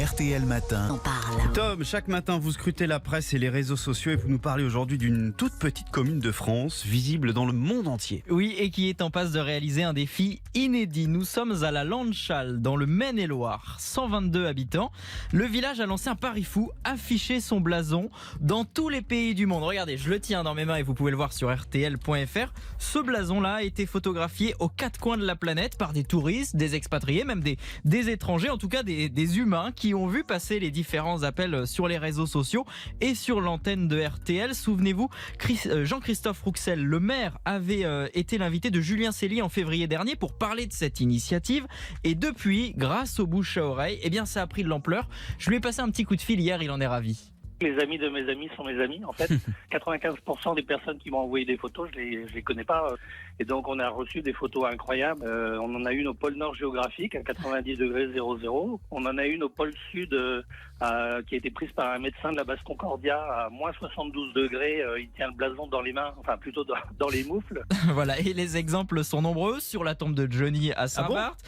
RTL Matin. On parle. Tom, chaque matin vous scrutez la presse et les réseaux sociaux et vous nous parlez aujourd'hui d'une toute petite commune de France, visible dans le monde entier. Oui, et qui est en passe de réaliser un défi inédit. Nous sommes à la Landchal, dans le Maine-et-Loire. 122 habitants. Le village a lancé un pari fou, afficher son blason dans tous les pays du monde. Regardez, je le tiens dans mes mains et vous pouvez le voir sur rtl.fr. Ce blason-là a été photographié aux quatre coins de la planète par des touristes, des expatriés, même des étrangers, en tout cas des humains qui ont vu passer les différents appels sur les réseaux sociaux et sur l'antenne de RTL. Souvenez-vous, Jean-Christophe Rouxel, le maire, avait été l'invité de Julien Cellier en février dernier pour parler de cette initiative. Et depuis, grâce aux bouche à oreille, eh bien, ça a pris de l'ampleur. Je lui ai passé un petit coup de fil hier, il en est ravi. Les amis de mes amis sont mes amis. En fait, 95% des personnes qui m'ont envoyé des photos, je les connais pas. Et donc, on a reçu des photos incroyables. On en a une au pôle Nord géographique, à 90 degrés 00. On en a une au pôle Sud, qui a été prise par un médecin de la Basse-Concordia, à moins 72 degrés. Il tient le blason dans les mains, enfin plutôt dans les moufles. Voilà, et les exemples sont nombreux. Sur la tombe de Johnny à Saint-Barth,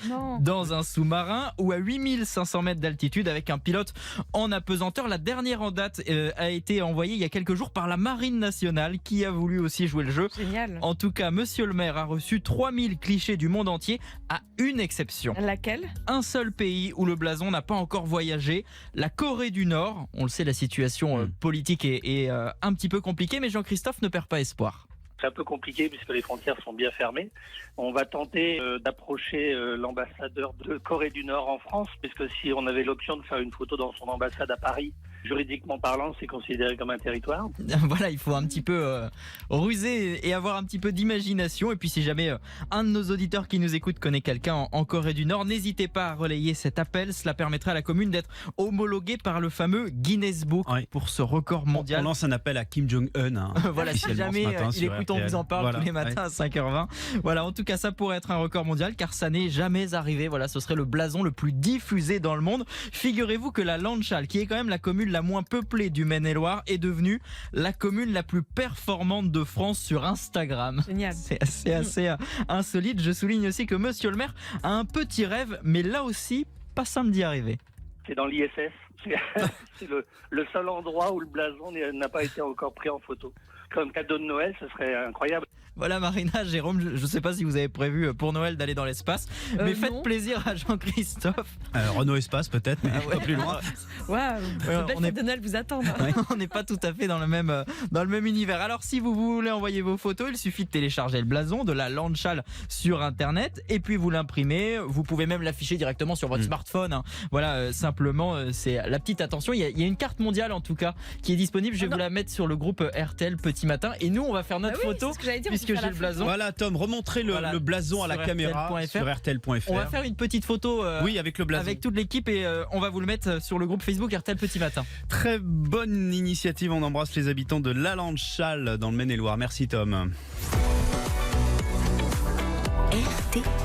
dans un sous-marin ou à 8500 mètres d'altitude avec un pilote en apesanteur. La dernière en date a été envoyée il y a quelques jours par la Marine nationale qui a voulu aussi jouer le jeu. Génial. En tout cas, monsieur le maire a reçu 3000 clichés du monde entier, à une exception. Laquelle ? Un seul pays où le blason n'a pas encore voyagé, la Corée du Nord. On le sait, la situation politique est un petit peu compliquée, mais Jean-Christophe ne perd pas espoir. C'est un peu compliqué puisque les frontières sont bien fermées. On va tenter d'approcher l'ambassadeur de Corée du Nord en France, puisque si on avait l'option de faire une photo dans son ambassade à Paris, juridiquement parlant, c'est considéré comme un territoire. Voilà, il faut un petit peu ruser et avoir un petit peu d'imagination. Et puis si jamais un de nos auditeurs qui nous écoute connaît quelqu'un en Corée du Nord, n'hésitez pas à relayer cet appel. Cela permettrait à la commune d'être homologuée par le fameux Guinness Book pour ce record mondial. On lance un appel à Kim Jong-un. Voilà, si jamais il écoute, on vous en parle tous les matins à 5h20. Voilà, en tout cas, ça pourrait être un record mondial car ça n'est jamais arrivé. Voilà, ce serait le blason le plus diffusé dans le monde. Figurez-vous que la Landchal, qui est quand même la commune la moins peuplée du Maine-et-Loire, est devenue la commune la plus performante de France sur Instagram. Génial. C'est assez insolite. Je souligne aussi que monsieur le maire a un petit rêve, mais là aussi, pas simple d'y arriver. C'est dans l'ISS. C'est le seul endroit où le blason n'a pas été encore pris en photo. Comme cadeau de Noël, ce serait incroyable. Voilà Marina, Jérôme, je ne sais pas si vous avez prévu pour Noël d'aller dans l'espace, mais faites plaisir à Jean-Christophe. Renault Espace peut-être, mais pas plus loin. Waouh, on belle fête de Noël vous attend. On n'est pas tout à fait dans le même univers. Alors si vous voulez envoyer vos photos, il suffit de télécharger le blason de la Landchal sur internet et puis vous l'imprimez. Vous pouvez même l'afficher directement sur votre smartphone. Voilà, simplement c'est la petite attention. Il y a une carte mondiale en tout cas qui est disponible. Je vais vous la mettre sur le groupe RTL Petit Matin et nous on va faire notre photo puisque j'ai le blason. Voilà Tom, remontrez le blason à la caméra sur RTL.fr. On va faire une petite photo avec le blason, avec toute l'équipe et on va vous le mettre sur le groupe Facebook RTL Petit Matin. Très bonne initiative, on embrasse les habitants de la Landchal dans le Maine-et-Loire. Merci Tom. RTL.